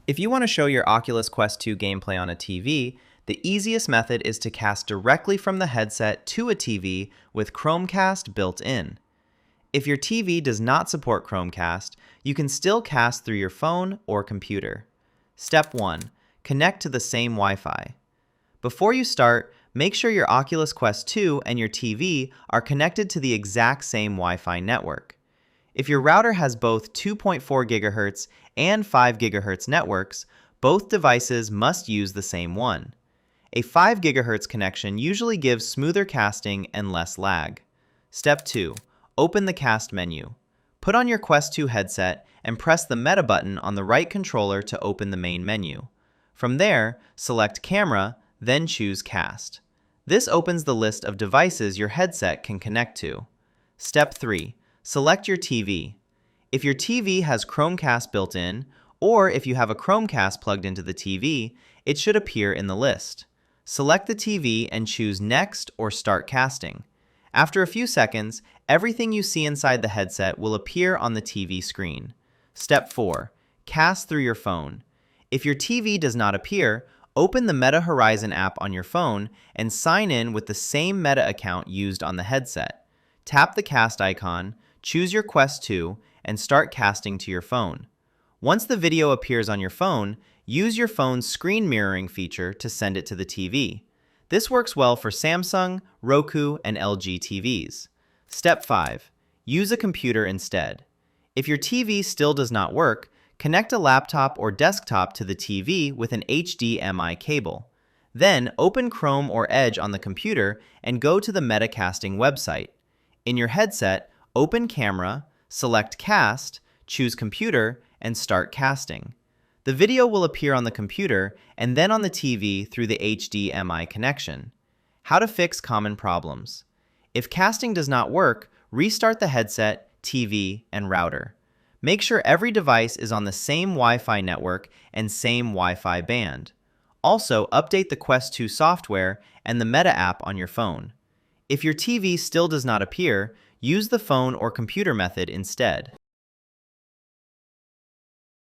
If you want to show your Oculus Quest 2 gameplay on a TV, the easiest method is to cast directly from the headset to a TV with Chromecast built in. If your TV does not support Chromecast, you can still cast through your phone or computer. Step 1. Connect to the same Wi-Fi. Before you start, make sure your Oculus Quest 2 and your TV are connected to the exact same Wi-Fi network. If your router has both 2.4 GHz and 5 GHz networks, both devices must use the same one. A 5 GHz connection usually gives smoother casting and less lag. Step 2. Open the cast menu. Put on your Quest 2 headset and press the Meta button on the right controller to open the main menu. From there, select Camera, then choose Cast. This opens the list of devices your headset can connect to. Step 3. Select your TV. If your TV has Chromecast built in, or if you have a Chromecast plugged into the TV, it should appear in the list. Select the TV and choose Next or Start Casting. After a few seconds, everything you see inside the headset will appear on the TV screen. Step 4. Cast through your phone. If your TV does not appear, open the Meta Horizon app on your phone and sign in with the same Meta account used on the headset. Tap the cast icon, choose your Quest 2, and start casting to your phone. Once the video appears on your phone, use your phone's screen mirroring feature to send it to the TV. This works well for Samsung, Roku, and LG TVs. Step 5. Use a computer instead. If your TV still does not work, connect a laptop or desktop to the TV with an HDMI cable. Then open Chrome or Edge on the computer and go to the Metacasting website. In your headset, open Camera, select Cast, choose Computer, and start casting. The video will appear on the computer and then on the TV through the HDMI connection. How to fix common problems. If casting does not work, restart the headset, TV, and router. Make sure every device is on the same Wi-Fi network and same Wi-Fi band. Also, update the Quest 2 software and the Meta app on your phone. If your TV still does not appear, use the phone or computer method instead.